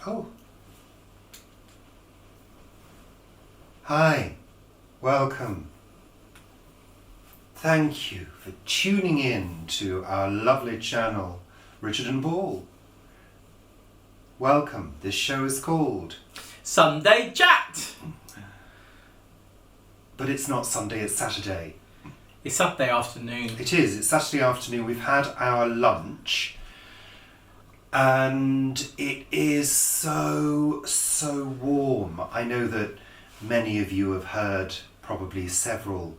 Oh. Hi. Welcome. Thank you for tuning in to our lovely channel, Richard and Ball. Welcome. This show is called Sunday Chat. But it's not Sunday, it's Saturday. It's Saturday afternoon. It is. It's Saturday afternoon. We've had our lunch. And it is so warm. I know that many of you have heard probably several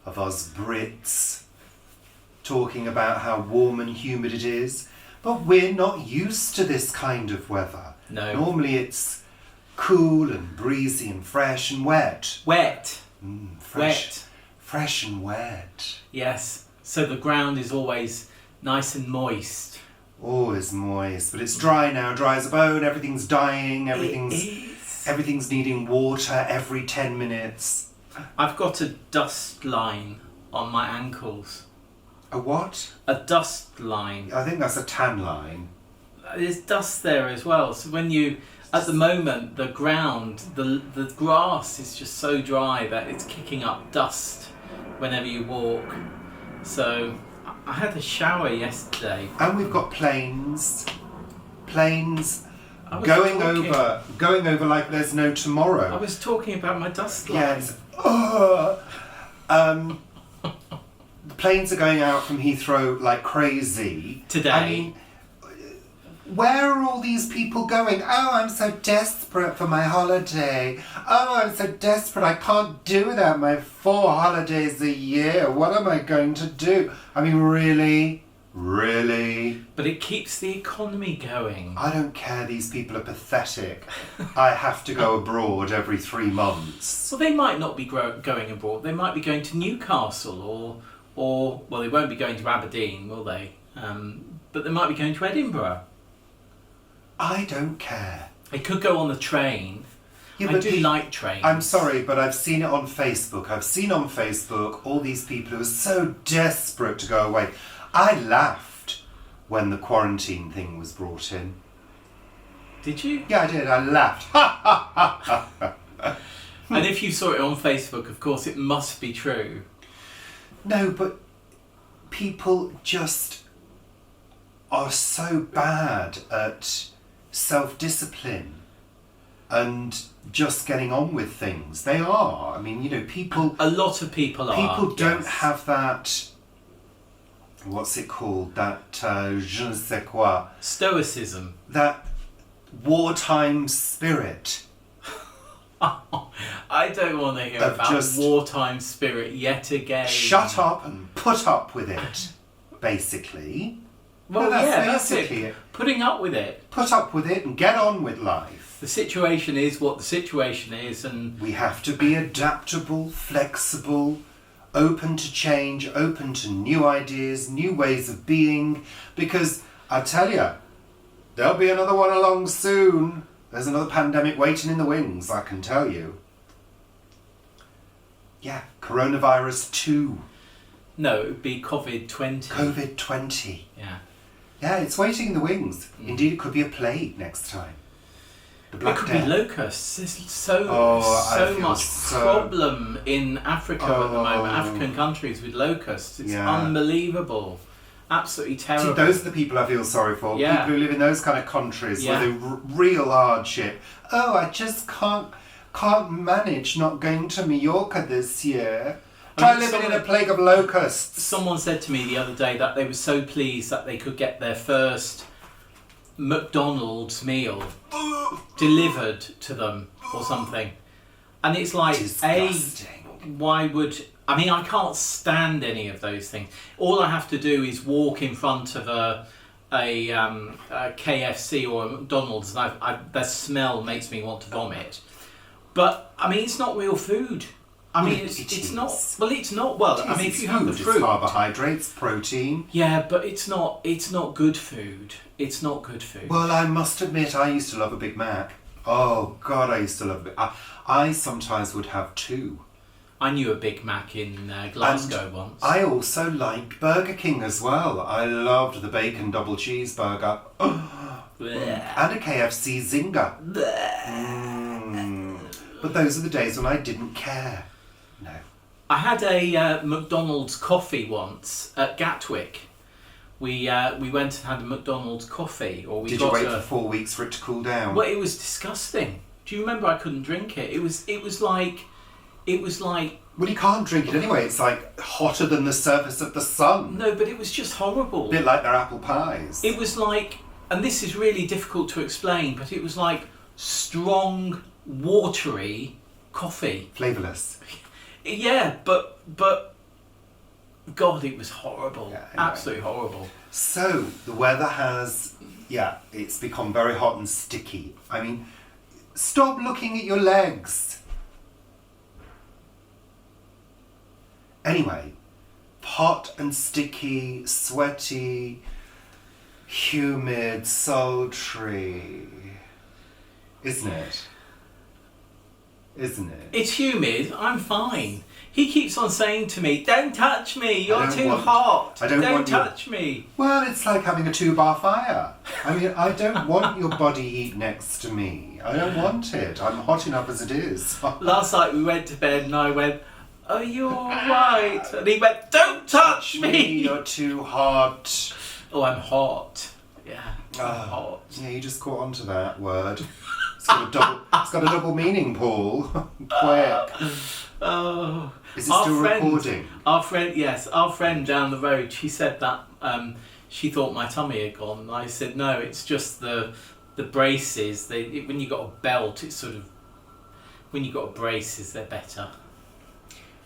of us Brits talking about how warm and humid it is, but we're not used to this kind of weather. No. Normally it's cool and breezy and fresh and wet. Wet. Fresh and wet. Yes. So the ground is always nice and moist. Always moist, but it's dry now, dry as a bone, everything's dying, everything's needing water every 10 minutes. I've got a dust line on my ankles. A what? A dust line. I think that's a tan line. There's dust there as well. So when you, at the moment, the ground, the grass is just so dry that it's kicking up dust whenever you walk. So I had a shower yesterday. And we've got planes going over like there's no tomorrow. I was talking about my dust line. Yes. The planes are going out from Heathrow like crazy. Today. I mean, where are all these people going? Oh, I'm so desperate for my holiday. Oh, I'm so desperate. I can't do without my 4 holidays a year. What am I going to do? I mean, really? Really? But it keeps the economy going. I don't care. These people are pathetic. I have to go abroad every 3 months. Well, they might not be going abroad. They might be going to Newcastle or well, they won't be going to Aberdeen, will they? But they might be going to Edinburgh. I don't care. They could go on the train. Yeah, I do like trains. I'm sorry, but I've seen it on Facebook. I've seen on Facebook all these people who are so desperate to go away. I laughed when the quarantine thing was brought in. Did you? Yeah, I did. I laughed. Ha ha ha ha. And if you saw it on Facebook, of course, it must be true. No, but people just are so bad at self-discipline and just getting on with things. They are. I mean, you know, people... A lot of people are. People don't yes. have that... What's it called? That je ne sais quoi. Stoicism. That wartime spirit. I don't want to hear about wartime spirit yet again. Shut up and put up with it, basically. Well, no, that's it. Putting up with it. Put up with it and get on with life. The situation is what the situation is, and we have to be adaptable, flexible, open to change, open to new ideas, new ways of being, because I tell you, there'll be another one along soon. There's another pandemic waiting in the wings, I can tell you. Yeah, coronavirus 2. No, it would be COVID-20. COVID-20. Yeah. Yeah, it's waiting in the wings. Indeed, it could be a plague next time. The Black It could Death. be locusts. There's so much problem in Africa at the moment. African countries with locusts. It's unbelievable. Absolutely terrible. See, those are the people I feel sorry for. Yeah. People who live in those kind of countries where they're real hardship. Oh, I just can't manage not going to Mallorca this year. Try living in a plague of locusts. Someone said to me the other day that they were so pleased that they could get their first McDonald's meal delivered to them or something. And it's like, disgusting. Why would... I mean, I can't stand any of those things. All I have to do is walk in front of a KFC or a McDonald's and the smell makes me want to vomit. But, I mean, it's not real food. I mean, it's not. Well, it's not. Well, I mean, if you have the fruit, it's carbohydrates, protein. Yeah, but it's not good food. It's not good food. Well, I must admit, I used to love a Big Mac. Oh God, I used to love it. I sometimes would have 2. I knew a Big Mac in Glasgow once. I also liked Burger King as well. I loved the bacon double cheeseburger. And a KFC zinger. But those are the days when I didn't care. No. I had a McDonald's coffee once at Gatwick. We went and had a McDonald's coffee. Did you wait for 4 weeks for it to cool down? Well, it was disgusting. Do you remember I couldn't drink it? It was like. Well, you can't drink it anyway. It's like hotter than the surface of the sun. No, but it was just horrible. A bit like their apple pies. It was like, and this is really difficult to explain, but it was like strong, watery coffee. Flavourless. Yeah, but God, it was horrible. Yeah, anyway. Absolutely horrible. So, the weather has, it's become very hot and sticky. I mean, stop looking at your legs. Anyway, hot and sticky, sweaty, humid, sultry. Isn't it? Isn't it? It's humid, I'm fine. He keeps on saying to me, don't touch me, you're too hot. Don't touch me. Well, it's like having a 2-bar fire. I mean, I don't want your body heat next to me. I don't want it. I'm hot enough as it is. Last night we went to bed and I went, are you alright? And he went, don't touch me. You're too hot. Oh, I'm hot. Yeah, I'm hot. Yeah, you just caught on to that word. It's got a double meaning, Paul. Quick. Oh. Is it still recording? Our friend down the road, she said that she thought my tummy had gone. And I said, no, it's just the braces. When you got a belt, it's sort of, when you got braces, they're better.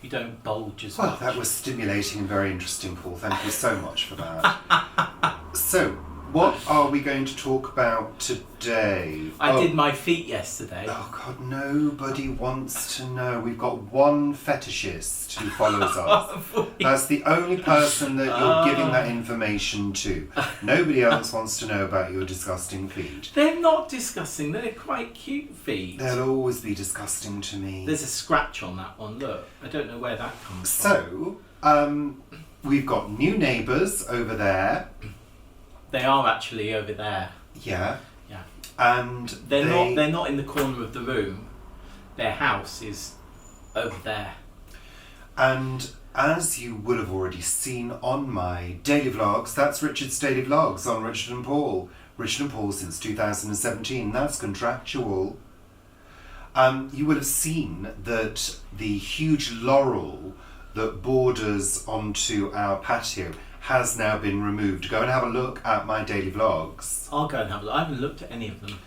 You don't bulge as much. Well, that was stimulating and very interesting, Paul. Thank you so much for that. So, what are we going to talk about today? I did my feet yesterday. Oh, God, nobody wants to know. We've got one fetishist who follows us. That's the only person that you're giving that information to. Nobody else wants to know about your disgusting feet. They're not disgusting. They're quite cute feet. They'll always be disgusting to me. There's a scratch on that one. Look, I don't know where that comes from. So, we've got new neighbours over there. They are actually over there. Yeah. Yeah. And they're not in the corner of the room. Their house is over there. And as you would have already seen on my daily vlogs, that's Richard's daily vlogs on Richard and Paul. Richard and Paul since 2017. That's contractual. You would have seen that the huge laurel that borders onto our patio has now been removed. Go and have a look at my daily vlogs. I'll go and have a look. I haven't looked at any of them.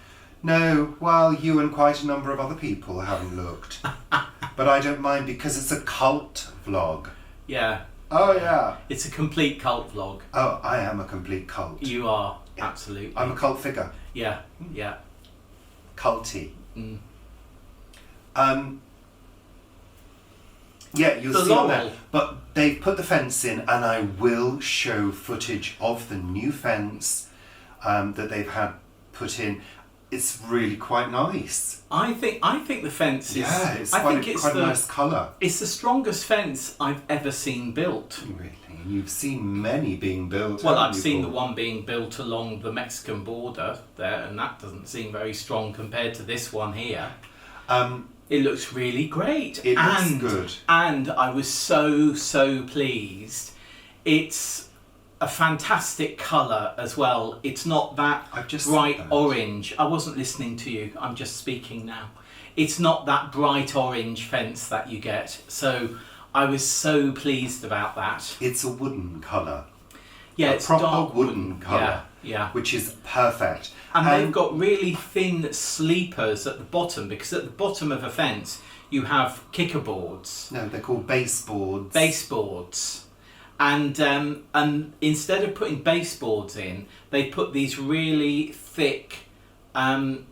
No, well, you and quite a number of other people haven't looked. But I don't mind because it's a cult vlog. Yeah. Oh, yeah. It's a complete cult vlog. Oh, I am a complete cult. You are, Yeah. absolutely. I'm a cult figure. Yeah, yeah. Culty. Mm. Yeah, you'll The see on laurel. there. But they've put the fence in, and I will show footage of the new fence that they've had put in. It's really quite nice. I think the fence is. Yeah, it's I quite, think it's quite a nice colour. It's the strongest fence I've ever seen built. Really, and you've seen many being built. Well, haven't I've you, seen Paul? the one being built along the Mexican border there, and that doesn't seem very strong compared to this one here. It looks really great. It looks good. And I was so pleased. It's a fantastic colour as well. It's not that I've just bright said that. orange. I wasn't listening to you. I'm just speaking now. It's not that bright orange fence that you get. So I was so pleased about that. It's a wooden colour. Yeah, a it's proper dark wooden colour. Yeah. Which is perfect. And they've got really thin sleepers at the bottom, because at the bottom of a fence you have kicker boards. No, they're called baseboards. Baseboards. And instead of putting baseboards in, they put these really thick. You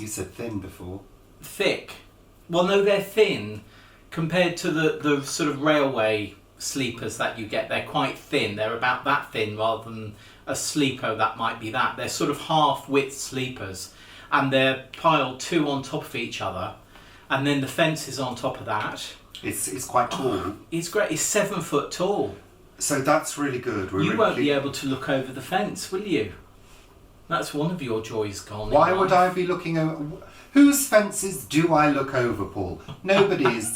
said thin before. Thick. Well, no, they're thin compared to the sort of railway sleepers that you get. They're quite thin. They're about that thin rather than a sleeper that might be that. They're sort of half-width sleepers, and they're piled two on top of each other, and then the fence is on top of that. It's quite tall. It's great. It's 7 foot tall. So that's really good. You won't be able to look over the fence, will you? That's one of your joys gone. Why would I be looking over? Whose fences do I look over, Paul? Nobody's.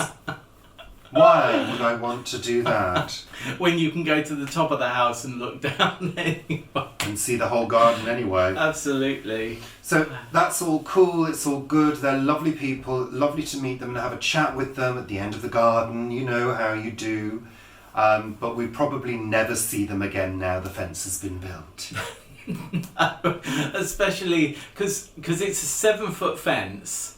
Why would I want to do that? When you can go to the top of the house and look down anyway. And see the whole garden anyway. Absolutely. So that's all cool, it's all good, they're lovely people, lovely to meet them and have a chat with them at the end of the garden, you know how you do. But we probably never see them again now the fence has been built. No, especially because it's a 7-foot fence,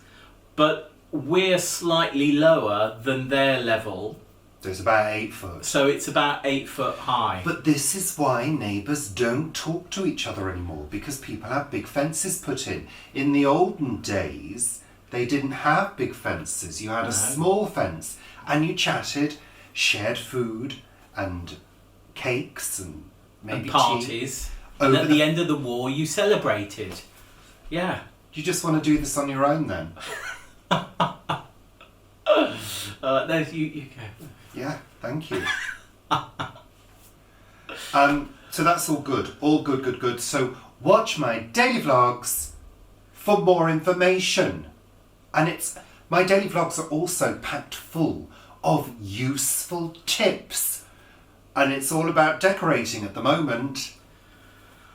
but we're slightly lower than their level. So it's about 8 foot. So it's about 8 foot high. But this is why neighbours don't talk to each other anymore, because people have big fences put in. In the olden days, they didn't have big fences. You had a small fence and you chatted, shared food and cakes and maybe and parties. Tea. And at the end of the war, you celebrated. Yeah. You just want to do this on your own then? You go. Yeah, thank you. So that's all good. All good, good, good. So watch my daily vlogs for more information. And my daily vlogs are also packed full of useful tips. And it's all about decorating at the moment.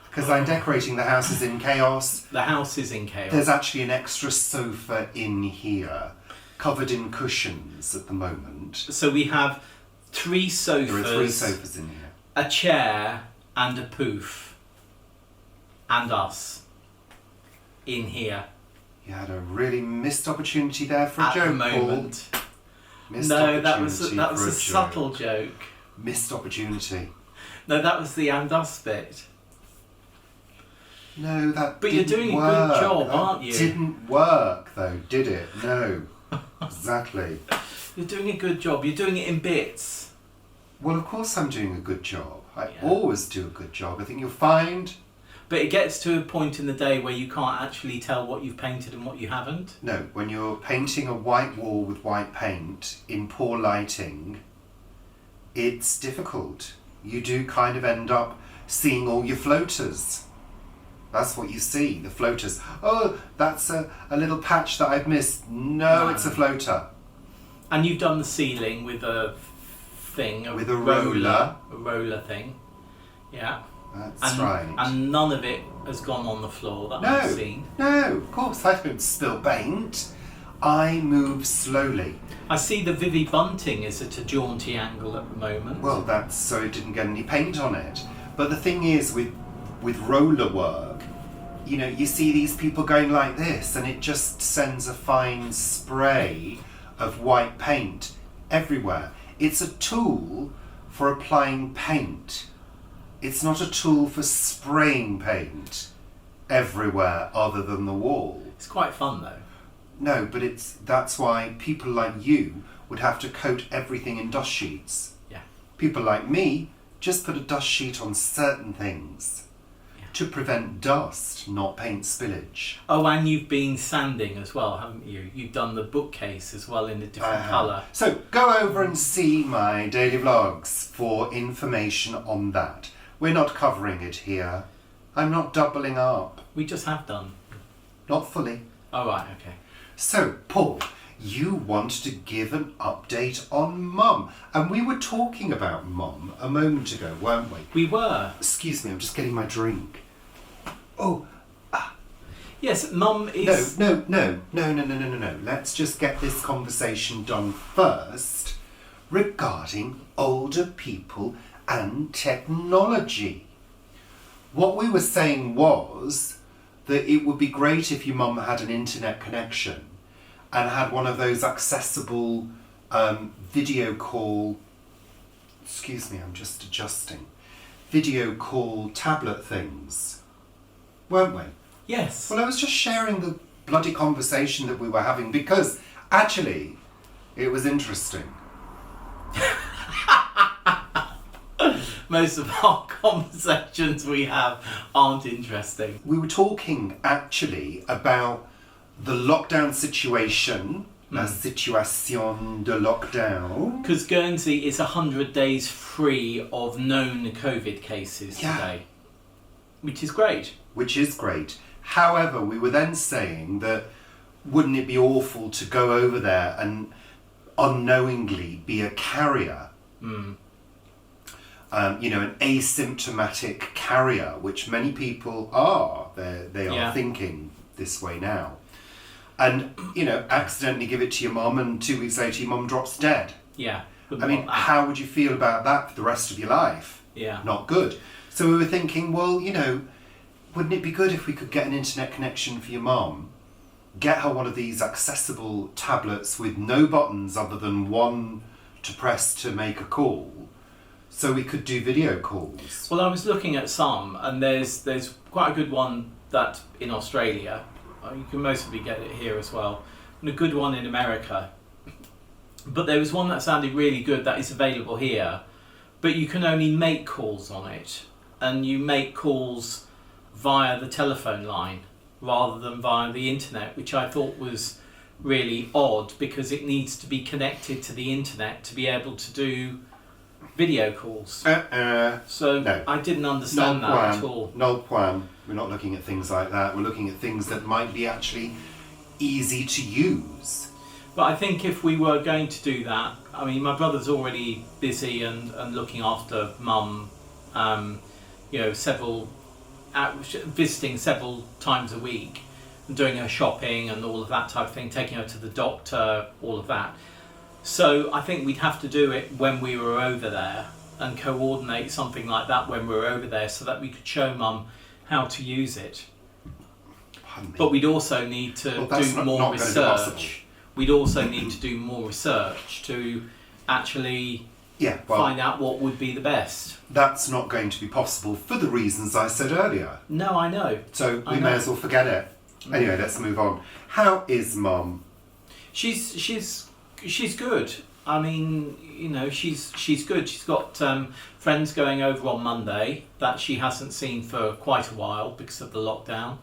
Because I'm decorating, the house is in chaos. The house is in chaos. There's actually an extra sofa in here, covered in cushions at the moment. So we have 3 sofas. There are 3 sofas in here. A chair and a poof. And us. In here. You had a really missed opportunity there for a At joke, the moment. Paul. No, that was a subtle joke. Missed opportunity. No, that was the and us bit. No, that But didn't you're doing work. a good job, That aren't you? Didn't work though, did it? No. Exactly. You're doing a good job. You're doing it in bits. Well, of course I'm doing a good job. I always do a good job. I think you'll find. But it gets to a point in the day where you can't actually tell what you've painted and what you haven't. No, when you're painting a white wall with white paint in poor lighting, it's difficult. You do kind of end up seeing all your floaters. That's what you see, the floaters. Oh, that's a little patch that I've missed. No, it's a floater. And you've done the ceiling with a thing. With a roller. A roller thing. Yeah. That's right. And none of it has gone on the floor that I've seen. No, of course, I don't spill paint. I move slowly. I see the Vivi bunting is at a jaunty angle at the moment. Well, that's so it didn't get any paint on it. But the thing is, with roller work, you know, you see these people going like this and it just sends a fine spray of white paint everywhere. It's a tool for applying paint. It's not a tool for spraying paint everywhere other than the wall. It's quite fun though. No, but that's why people like you would have to coat everything in dust sheets. Yeah. People like me just put a dust sheet on certain things to prevent dust, not paint spillage. Oh, and you've been sanding as well, haven't you? You've done the bookcase as well in a different colour. So go over and see my daily vlogs for information on that. We're not covering it here. I'm not doubling up. We just have done. Not fully. Oh, right, okay. So, Paul, you want to give an update on Mum. And we were talking about Mum a moment ago, weren't we? We were. Excuse me, I'm just getting my drink. Oh. Yes, Mum is... No. Let's just get this conversation done first regarding older people and technology. What we were saying was that it would be great if your mum had an internet connection and had one of those accessible video call, excuse me, I'm just adjusting, video call tablet things, weren't we? Yes. Well, I was just sharing the bloody conversation that we were having because actually it was interesting. Most of our conversations we have aren't interesting. We were talking actually about the lockdown situation, la situation de lockdown. Because Guernsey is 100 days free of known COVID cases today. Which is great. Which is great. However, we were then saying that wouldn't it be awful to go over there and unknowingly be a carrier? Mm. An asymptomatic carrier, which many people are. They are thinking this way now. And, accidentally give it to your mum and 2 weeks later your mum drops dead. Yeah. I mean, how would you feel about that for the rest of your life? Yeah. Not good. So we were thinking, well, wouldn't it be good if we could get an internet connection for your mum, get her one of these accessible tablets with no buttons other than one to press to make a call, so we could do video calls? Well, I was looking at some, and there's quite a good one that in Australia. You can mostly get it here as well, and a good one in America. But there was one that sounded really good that is available here, but you can only make calls on it, and you make calls via the telephone line rather than via the internet, which I thought was really odd because it needs to be connected to the internet to be able to do video calls. So no. I didn't understand that at all. No plan. We're not looking at things like that. We're looking at things that might be actually easy to use. But I think if we were going to do that, I mean, my brother's already busy and looking after mum, visiting several times a week and doing her shopping and all of that type of thing, taking her to the doctor, all of that. So I think we'd have to do it when we were over there and coordinate something like that when we were over there so that we could show mum how to use it. But we'd also need to do more research. We'd also need to do more research to actually find out what would be the best. That's not going to be possible for the reasons I said earlier. No, I know. So we may as well forget it. Anyway, let's move on. How is Mum? She's good. I mean, she's good. She's got friends going over on Monday that she hasn't seen for quite a while because of the lockdown.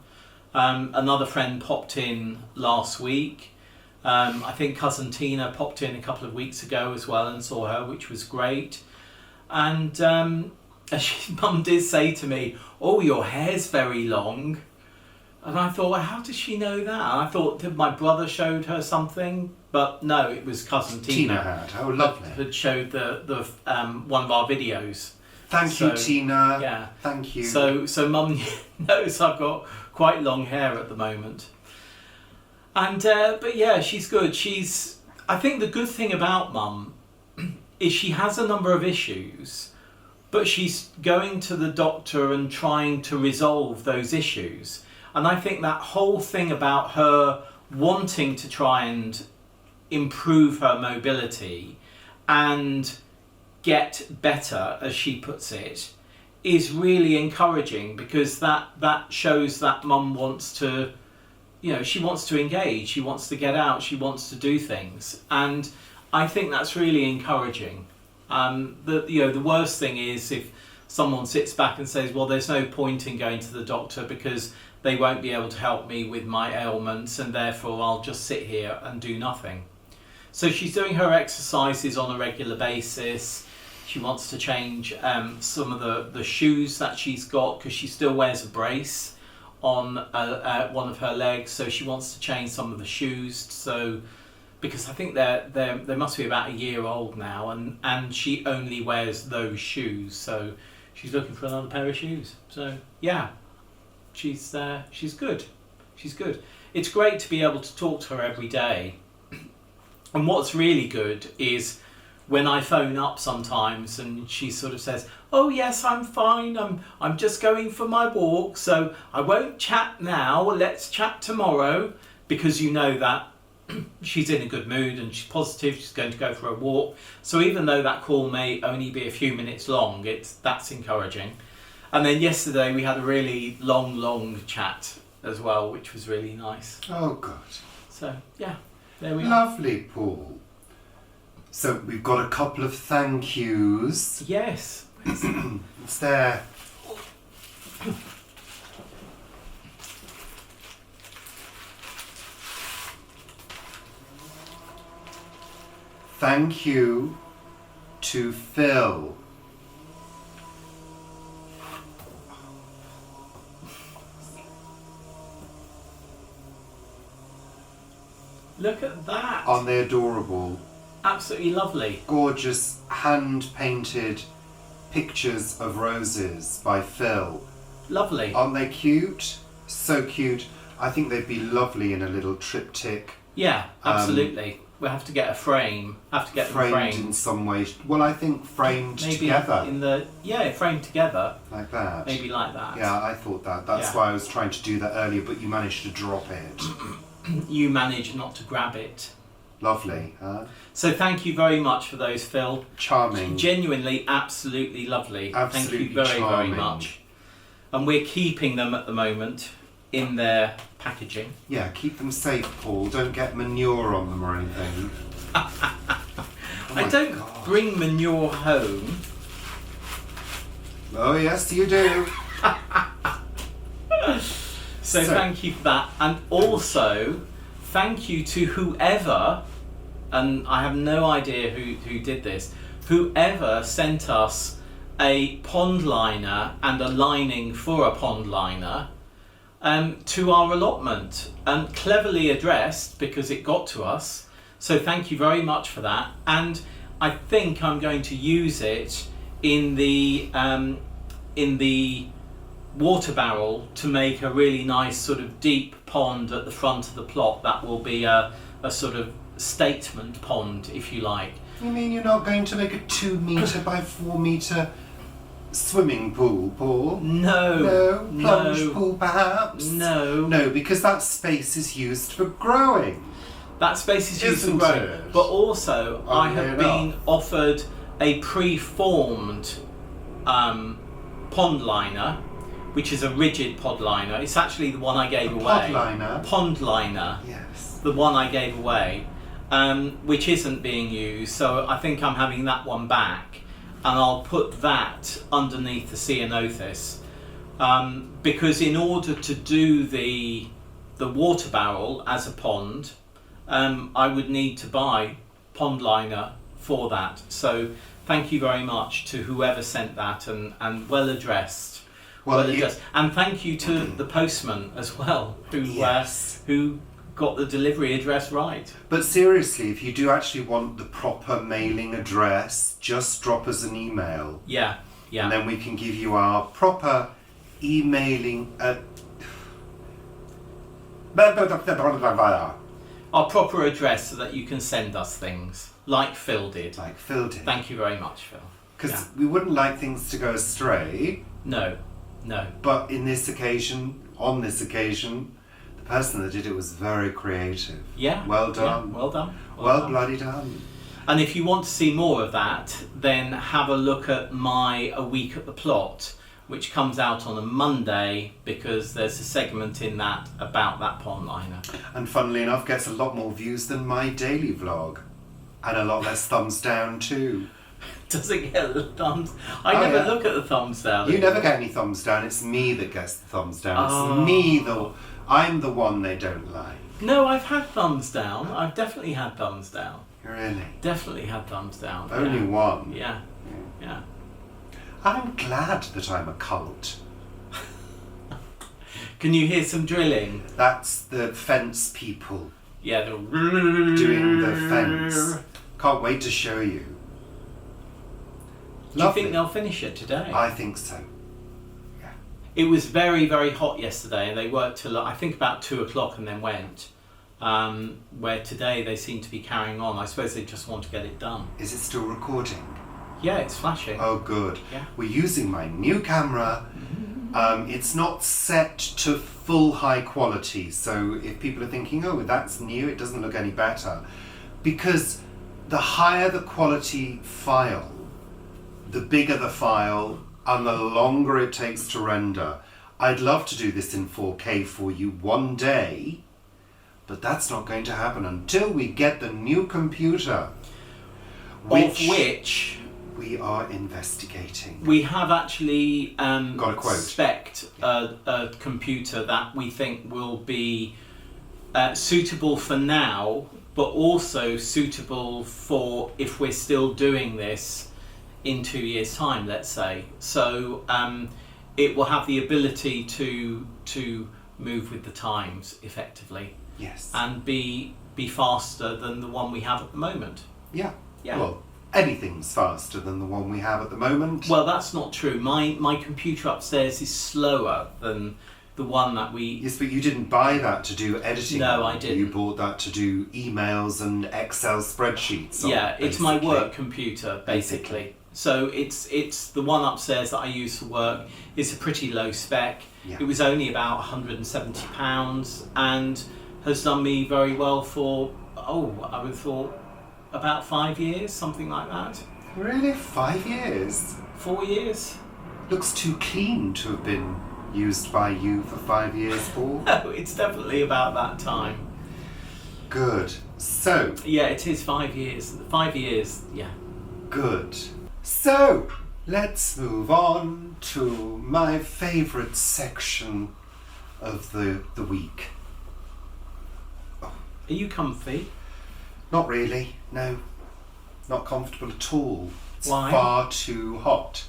Another friend popped in last week. I think cousin Tina popped in a couple of weeks ago as well and saw her, which was great. And Mum did say to me, "Oh, your hair's very long." And I thought, well, how does she know that? And I thought, did my brother showed her something? But no, it was cousin Tina. Tina had. Oh, lovely. Had showed the one of our videos. Thank you, Tina. Yeah. Thank you. So Mum knows I've got quite long hair at the moment. And but yeah, she's good. I think the good thing about Mum is she has a number of issues, but she's going to the doctor and trying to resolve those issues. And I think that whole thing about her wanting to try and improve her mobility and get better, as she puts it, is really encouraging, because that shows that Mum wants to, she wants to engage, she wants to get out, she wants to do things. And I think that's really encouraging. The worst thing is if someone sits back and says, well, there's no point in going to the doctor because they won't be able to help me with my ailments and therefore I'll just sit here and do nothing. So she's doing her exercises on a regular basis. She wants to change some of the shoes that she's got, because she still wears a brace on one of her legs, so she wants to change some of the shoes. So, because I think they must be about a year old now, and she only wears those shoes, so she's looking for another pair of shoes. So yeah, she's good. She's good. It's great to be able to talk to her every day. And what's really good is when I phone up sometimes and she sort of says, "Oh yes, I'm fine, I'm just going for my walk, so I won't chat now, let's chat tomorrow," because you know that she's in a good mood and she's positive, she's going to go for a walk. So even though that call may only be a few minutes long, that's encouraging. And then yesterday we had a really long chat as well, which was really nice. Oh good. So yeah, there we are. Lovely, Paul. So we've got a couple of thank yous. Yes. It's there. Thank you to Phil. Look at that. Aren't they adorable? Absolutely lovely. Gorgeous hand-painted pictures of roses by Phil. Lovely. Aren't they cute? So cute. I think they'd be lovely in a little triptych. Yeah, absolutely. We'll have to get a frame. Have to get framed them framed in some way. Well, I think framed maybe together. framed together. Like that. Maybe like that. Yeah, I thought that. That's why I was trying to do that earlier, but you managed to drop it. You managed not to grab it. Lovely, huh? So thank you very much for those, Phil. Charming. Genuinely, absolutely lovely. Absolutely thank you very, charming. very much. And we're keeping them at the moment in their packaging. Yeah, keep them safe, Paul. Don't get manure on them or anything. I don't bring manure home. Oh, yes, you do. So thank you for that. And also, thank you to whoever, and I have no idea who did this, whoever sent us a pond liner and a lining for a pond liner to our allotment, and cleverly addressed because it got to us. So thank you very much for that. And I think I'm going to use it in the water barrel to make a really nice sort of deep pond at the front of the plot. That will be a sort of statement pond, if you like. You mean you're not going to make a 2 metre by 4 metre swimming pool, Paul? No. Plunge pool, perhaps? No. Because that space is used for growing. That space is used for Isn't growing. it? But also, I have been offered a pre-formed pond liner, which is a rigid pod liner. It's actually the one I gave away. Pod liner? Pond liner. Yes. The one I gave away, which isn't being used. So I think I'm having that one back, and I'll put that underneath the ceanothus, because in order to do the water barrel as a pond, I would need to buy pond liner for that. So thank you very much to whoever sent that, and well addressed. And thank you to the postman as well, who got the delivery address right. But seriously, if you do actually want the proper mailing address, just drop us an email. Yeah. And then we can give you our proper emailing. Our proper address so that you can send us things, like Phil did. Thank you very much, Phil. Because we wouldn't like things to go astray. No. But on this occasion, the person that did it was very creative. Yeah. Well done. Yeah, well done. Well bloody done. And if you want to see more of that, then have a look at my A Week at the Plot, which comes out on a Monday, because there's a segment in that about that pond liner. And funnily enough, gets a lot more views than my daily vlog. And a lot less thumbs down too. Does it get the thumbs? I never look at the thumbs down. You never get any thumbs down. It's me that gets the thumbs down. It's me I'm the one they don't like. No, I've had thumbs down. I've definitely had thumbs down. Really? Definitely had thumbs down. Only one. Yeah. I'm glad that I'm a cult. Can you hear some drilling? That's the fence people. Yeah, doing the fence. Can't wait to show you. Do you think they'll finish it today? I think so. Yeah. It was very, very hot yesterday, and they worked till I think about 2:00 and then went. Where today they seem to be carrying on. I suppose they just want to get it done. Is it still recording? Yeah, it's flashing. Oh, good. Yeah. We're using my new camera. It's not set to full high quality, so if people are thinking, oh, that's new, it doesn't look any better. Because the higher the quality file, the bigger the file, and the longer it takes to render. I'd love to do this in 4K for you one day, but that's not going to happen until we get the new computer. Which we are investigating. We have actually got a quote. Spec'd a computer that we think will be suitable for now, but also suitable for if we're still doing this in 2 years' time, let's say. So it will have the ability to move with the times effectively. Yes. And be be faster than the one we have at the moment. Yeah. Yeah. Well, anything's faster than the one we have at the moment. Well, that's not true. My computer upstairs is slower than the one that we... Yes, but you didn't buy that to do editing. No, I didn't. You bought that to do emails and Excel spreadsheets on, Yeah, it's my basically. work computer, basically. So it's the one upstairs that I use for work. It's a pretty low spec. Yeah. It was only about £170 and has done me very well for, I would have thought, about 5 years, something like that. Really? 5 years? 4 years? Looks too clean to have been used by you for 5 years, Paul. No, it's definitely about that time. Good. So, Yeah, it is 5 years. 5 years, yeah. good. So, let's move on to my favourite section of the week. Are you comfy? Not really, no. Not comfortable at all. It's Why? far too hot.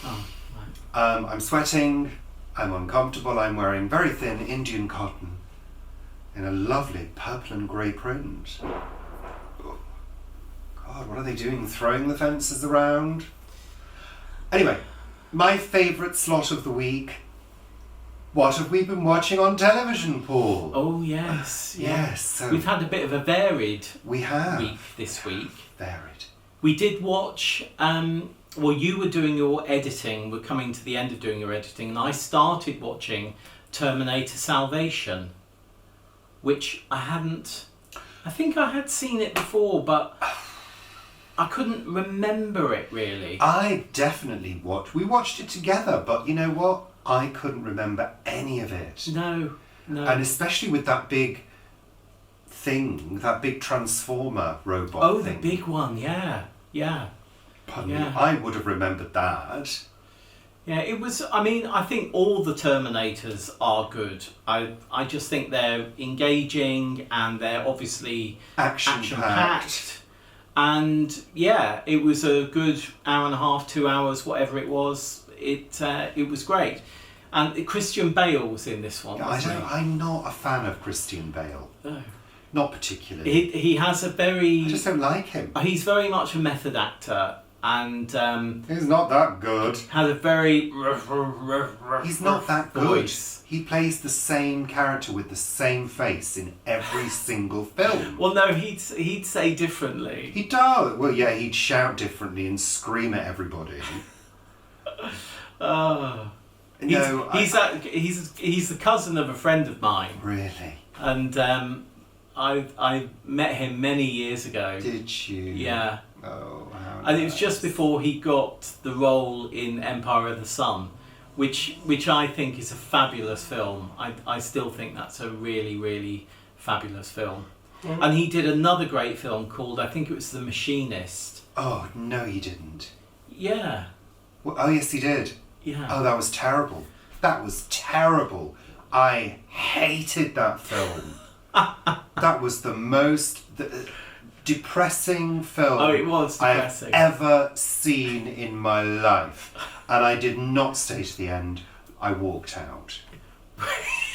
Oh, right. I'm sweating, I'm uncomfortable, I'm wearing very thin Indian cotton in a lovely purple and grey print. Oh, God, what are they doing? Throwing the fences around? Anyway, my favourite slot of the week. What have we been watching on television, Paul? Oh, yes. Yeah. Yes, so We've had a bit of a varied we have week this week. varied. We did watch, well, you were doing your editing, we're coming to the end of doing your editing, and I started watching Terminator Salvation, which I think I had seen it before, but I couldn't remember it really. I definitely we watched it together, but you know what? I couldn't remember any of it. No. And especially with that big thing, that big transformer robot thing. The big one, yeah. Pardon me, yeah. I would have remembered that. Yeah, it was, I think all the Terminators are good. I just think they're engaging and they're obviously action-packed. And yeah, it was a good hour and a half, 2 hours, whatever it was. It was great. And Christian Bale was in this one, wasn't he? I'm not a fan of Christian Bale. No. Not particularly. He has a very... I just don't like him. He's very much a method actor and... He's not that good. has a very... He's not that good. voice. He plays the same character with the same face in every single film. Well, no, he'd say differently. He does. Well, yeah, he'd shout differently and scream at everybody. Oh. No, He's the cousin of a friend of mine. Really? And I met him many years ago. Did you? Yeah. Oh, how And it was nice. just before he got the role in Empire of the Sun, which I think is a fabulous film. I still think that's a really, really fabulous film. Mm. And he did another great film called, I think it was The Machinist. Oh, no, he didn't. Yeah. Well, oh, yes, he did. Yeah. Oh, that was terrible. That was terrible. I hated that film. That was the most depressing film It was depressing. I've ever seen in my life. And I did not stay to the end. I walked out.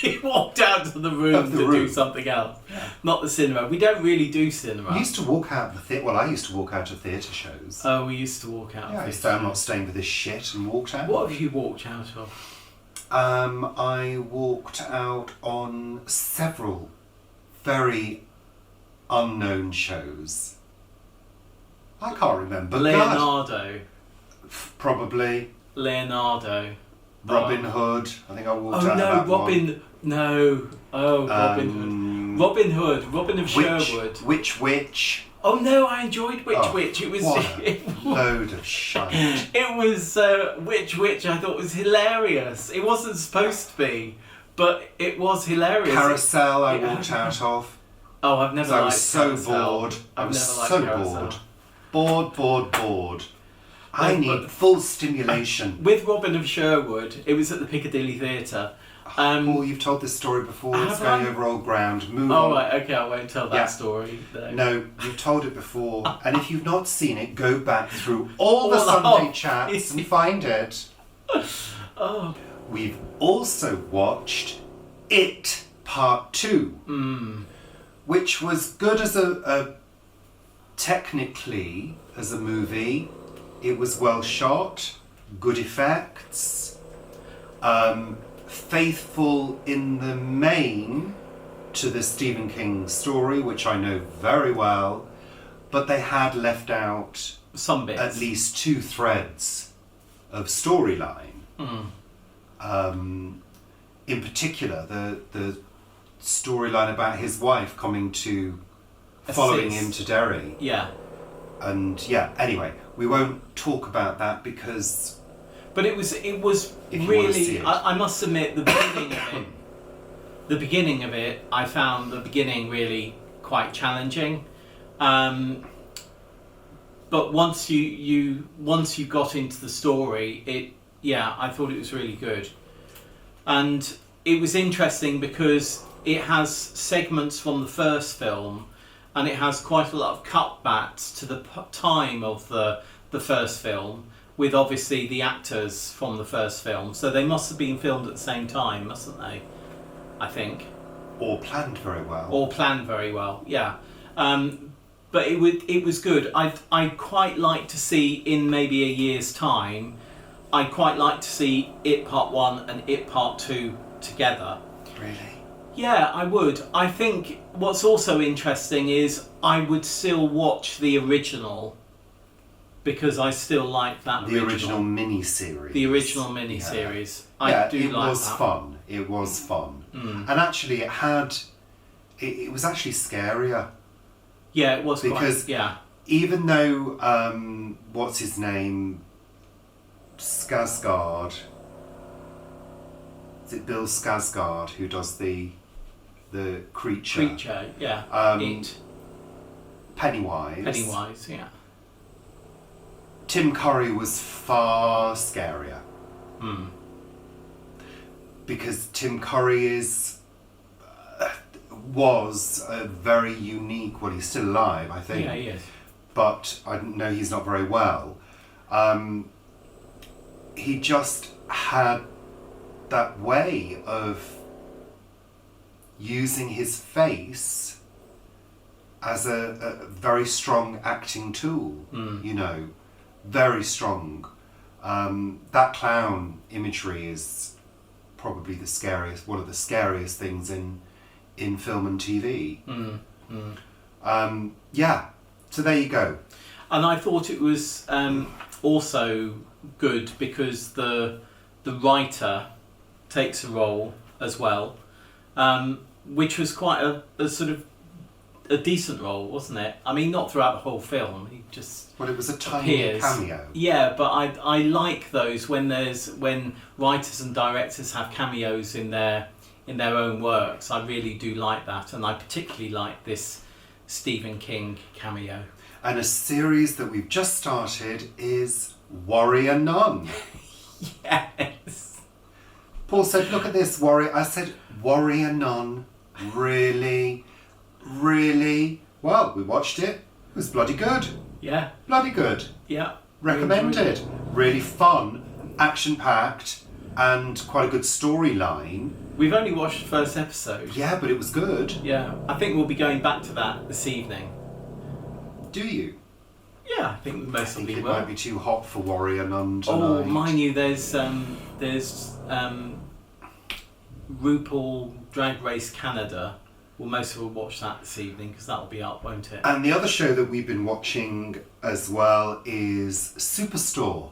He walked out to the room Of the to do room. something else. Not the cinema. We don't really do cinema. I used to walk out of the theatre. Well, I used to walk out of theatre shows. Oh, we used to walk out. Yeah, I of used it. to say I'm not staying for this shit and walked out. What have you walked out of? I walked out on several very unknown shows. I can't remember. God. Leonardo. Probably. Leonardo. Robin Hood. I think I walked Oh out no, of that Robin. one. No. Oh, Robin Hood. Robin Hood. Robin of Sherwood. Witch. Oh no, I enjoyed Witch. Oh, It was. what a load of shite. It was Witch. I thought was hilarious. It wasn't supposed to be, but it was hilarious. Carousel I Yeah. walked out of. Oh, I've never. I liked was so Carousel. bored. I I've was never liked so Carousel. bored. I No, need but- full stimulation. With Robin of Sherwood, it was at the Piccadilly Theatre. Paul, you've told this story before. It's Have going I? over old ground. Move Oh on. right, okay, I won't tell that Yeah. story. Though. No, you've told it before. And if you've not seen it, go back through all the All Sunday of chats it. and find it. Oh. We've also watched It Part 2. which was good as a technically as a movie. It was well shot, good effects, faithful in the main to the Stephen King story, which I know very well, but they had left out some bits, at least 2 threads of storyline. In particular, the storyline about his wife coming to following him to Derry. Yeah. And yeah, anyway, we won't talk about that because. But it was really. I must admit, the beginning of it, I found the beginning really quite challenging. But once you got into the story, I thought it was really good, and it was interesting because it has segments from the first film, and it has quite a lot of cutbacks to the time of the first film, with obviously the actors from the first film. So they must have been filmed at the same time, mustn't they? I think. Or planned very well. Yeah. But it was good. I'd quite like to see in maybe a year's time. I'd quite like to see It Part 1 and It Part 2 together. Really? Yeah, I would. I think what's also interesting is I would still watch the original because I still like that original mini-series. The original mini-series. I do like that. It was fun. And actually it was actually scarier. Yeah, it was because even though what's his name, Skarsgård, is it Bill Skarsgård who does the creature? Yeah. Pennywise, yeah. Tim Curry was far scarier. Because Tim Curry was a very unique. Well, he's still alive, I think. Yeah, he is. But I know he's not very well. He just had that way of using his face as a very strong acting tool. You know, very strong. That clown imagery is probably one of the scariest things in film and TV. So there you go. And I thought it was also good because the writer takes a role as well, which was quite a sort of a decent role, wasn't it? I mean, not throughout the whole film. He just it was a tiny cameo. Yeah, but I like those when writers and directors have cameos in their own works. I really do like that, and I particularly like this Stephen King cameo. And a series that we've just started is Warrior Nun. Yes. Paul said, "Look at this Warrior." I said, "Warrior Nun, really, really?" Well, we watched it. It was bloody good. Yeah. Bloody good. Yeah. Recommended. Really fun, action-packed, and quite a good storyline. We've only watched the first episode. Yeah, but it was good. Yeah, I think we'll be going back to that this evening. Do you? Yeah, I think we most it will. Might be too hot for Warrior Nun tonight. Oh, mind you, there's RuPaul Drag Race Canada. We'll most of all watch that this evening because that'll be up, won't it? And the other show that we've been watching as well is Superstore.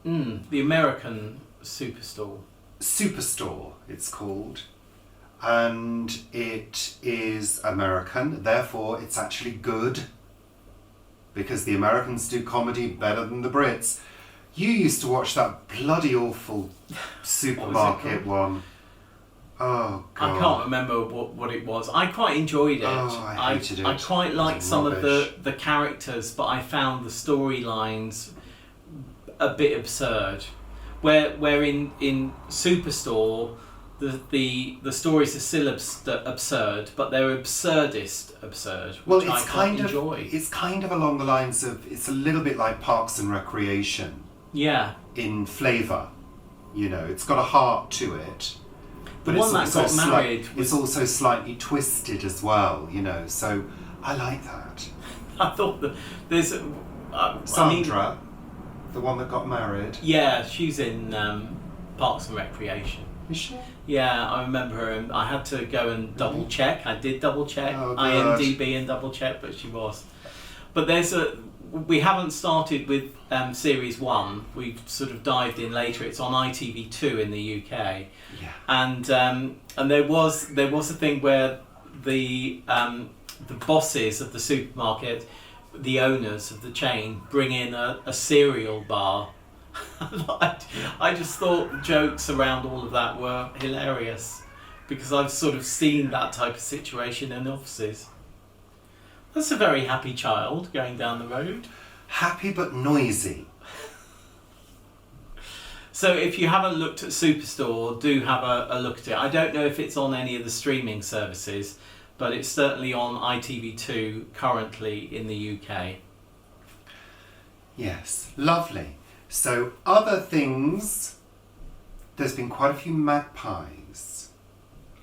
The American Superstore. Superstore, it's called. And it is American, therefore it's actually good. Because the Americans do comedy better than the Brits. You used to watch that bloody awful supermarket one. Oh, God. I can't remember what it was. I quite enjoyed it. Oh, I hated it. I quite liked some of the characters, but I found the storylines a bit absurd. Where in Superstore, the stories are still absurd, but they're absurd, which I quite enjoy. It's kind of along the lines of, it's a little bit like Parks and Recreation. Yeah. In flavour. You know, it's got a heart to it. The But one that got married it's also slightly twisted as well, you know. So I like that. I thought that there's Sandra, the one that got married. Yeah, she's in Parks and Recreation. Is she? Yeah, I remember her, and I had to go and double check. I did double check IMDb and double check, but she was. But we haven't started with series 1. We've sort of dived in later. It's on ITV2 in the UK. Yeah. And there was a thing where the bosses of the supermarket, the owners of the chain, bring in a cereal bar. I just thought the jokes around all of that were hilarious, because I've sort of seen that type of situation in offices. That's a very happy child going down the road. Happy but noisy. So if you haven't looked at Superstore, do have a look at it. I don't know if it's on any of the streaming services, but it's certainly on ITV2 currently in the UK. Yes, lovely. So other things, there's been quite a few magpies.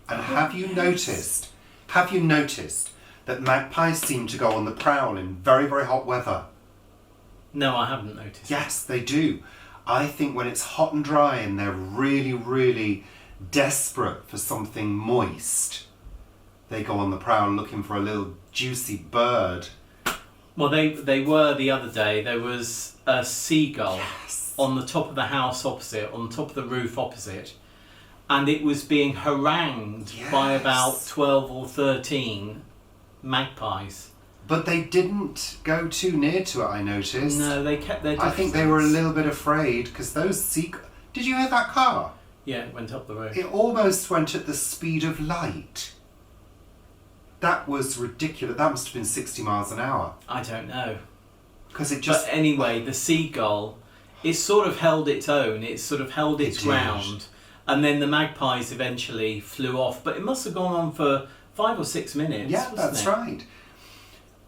And have you noticed that magpies seem to go on the prowl in very, very hot weather? No, I haven't noticed. Yes, they do. I think when it's hot and dry and they're really, really desperate for something moist, they go on the prowl looking for a little juicy bird. Well, they were the other day. There was a seagull on the top of the house opposite, on the top of the roof opposite, and it was being harangued by about 12 or 13 magpies. But they didn't go too near to it, I noticed. No, they kept their distance. I think they were a little bit afraid, because those Did you hear that car? Yeah, it went up the road. It almost went at the speed of light. That was ridiculous. That must have been 60 miles an hour. I don't know. Because it just... But anyway, the seagull, it sort of held its own. It sort of held its ground. And then the magpies eventually flew off. But it must have gone on for 5 or 6 minutes. Yeah, that's right.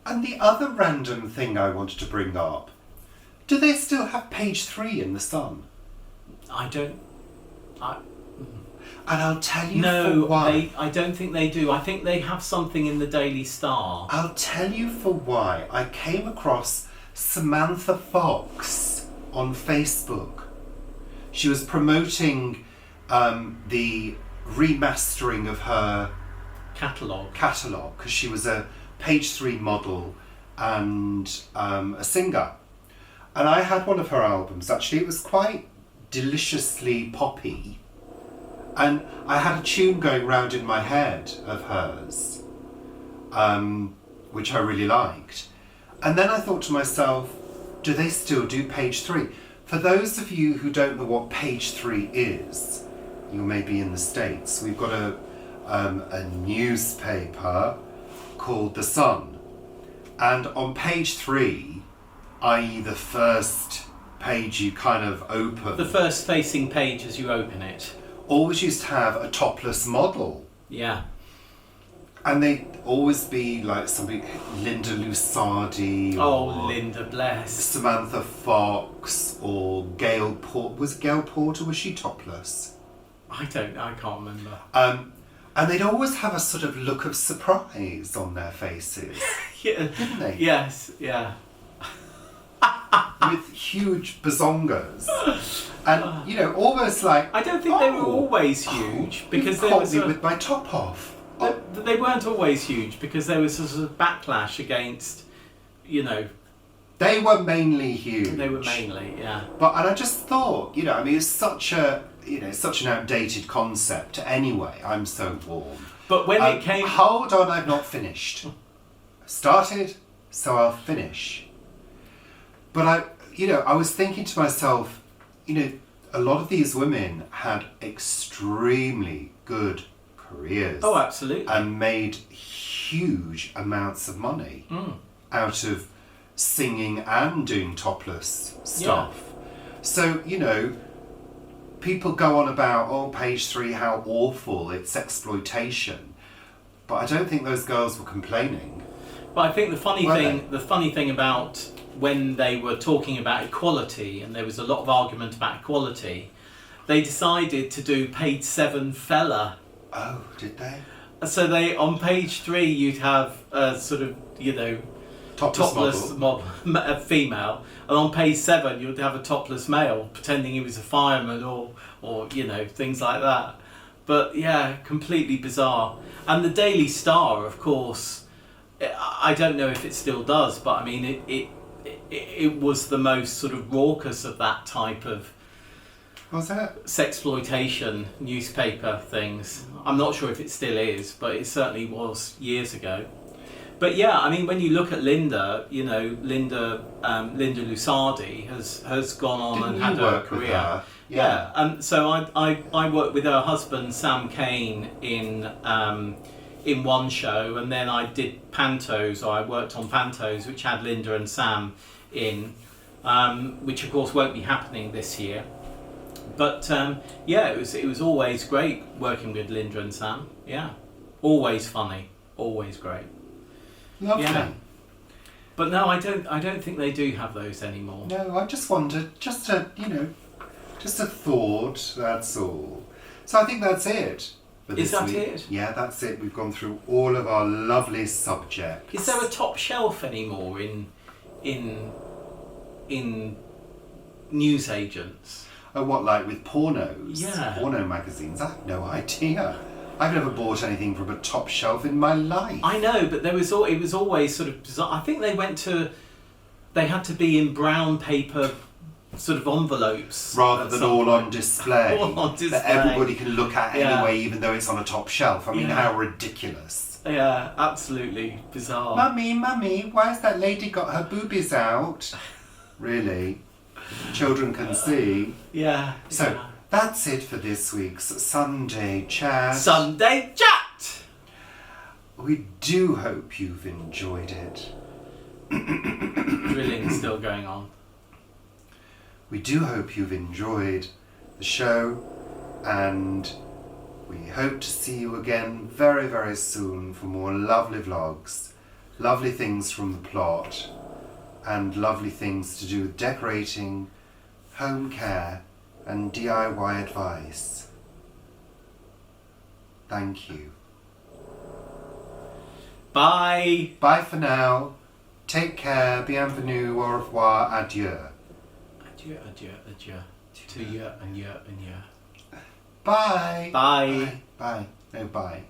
And the other random thing I wanted to bring up, do they still have page 3 in the Sun? And I'll tell you for why. I don't think they do. I think they have something in the Daily Star. I'll tell you for why. I came across Samantha Fox on Facebook. She was promoting the remastering of her catalogue, because she was a page 3 model and a singer. And I had one of her albums, actually. It was quite deliciously poppy. And I had a tune going round in my head of hers, which I really liked. And then I thought to myself, do they still do page 3? For those of you who don't know what page 3 is, you may be in the States, we've got a newspaper called The Sun. And on page 3, i.e. the first page you kind of open... The first facing page as you open it. Always used to have a topless model. Yeah. And they'd always be like somebody, Linda Lusardi. Oh, Linda, bless. Samantha Fox or Gail Porter. Was Gail Porter, was she topless? I can't remember. And they'd always have a sort of look of surprise on their faces. Yeah. Didn't they? Yes, yeah. With huge bazongas. And, you know, almost like... I don't think they were always huge, because there was... with my top off. They weren't always huge, because there was a sort of backlash against, you know... They were mainly huge. They were mainly, yeah. And I just thought, you know, I mean, it's such an outdated concept anyway. I'm so warm. But when it came... Hold on, I've not finished. Started, so I'll finish. But I was thinking to myself, you know, a lot of these women had extremely good careers. Oh, absolutely. And made huge amounts of money out of singing and doing topless stuff. Yeah. So, you know, people go on about, page 3, how awful, it's exploitation. But I don't think those girls were complaining. But I think the funny thing about when they were talking about equality, and there was a lot of argument about equality, they decided to do page 7 fella Oh, did they? So they on page 3 you'd have a sort of topless a female, and on page 7 you'd have a topless male pretending he was a fireman or things like that. But yeah, completely bizarre. And the Daily Star, of course, I don't know if it still does, but I mean it was the most sort of raucous of that type of sexploitation newspaper things. I'm not sure if it still is, but it certainly was years ago. But yeah, I mean, when you look at Linda, Linda Lusardi has gone on and had her career. Yeah, and so I worked with her husband Sam Kane in one show, and then I did Pantos, or I worked on Pantos, which had Linda and Sam in, which of course won't be happening this year. But it was always great working with Linda and Sam. Yeah, always funny, always great. Lovely. Yeah. But no, I don't think they do have those anymore. No, I just wondered, just a thought, that's all. So I think that's it for this week. It? Yeah, that's it. We've gone through all of our lovely subjects. Is there a top shelf anymore in newsagents? Oh, what, like with pornos? Yeah. Porno magazines? I have no idea. I've never bought anything from a top shelf in my life. I know, but it was always sort of bizarre. I think they had to be in brown paper sort of envelopes. Rather than all on display. All on display. That everybody can look at anyway, even though it's on a top shelf. I mean, how ridiculous. Yeah, absolutely bizarre. Mummy, why has that lady got her boobies out? Really? Children can see. Yeah. So, that's it for this week's Sunday Chat. Sunday Chat! We do hope you've enjoyed it. Drilling's still going on. We do hope you've enjoyed the show, and we hope to see you again very, very soon for more lovely vlogs, lovely things from the plot, and lovely things to do with decorating, home care, and DIY advice. Thank you. Bye. Bye for now. Take care. Bienvenue. Au revoir. Adieu. Adieu, adieu, adieu. To you and you and you. Bye. Bye. Bye. No, bye.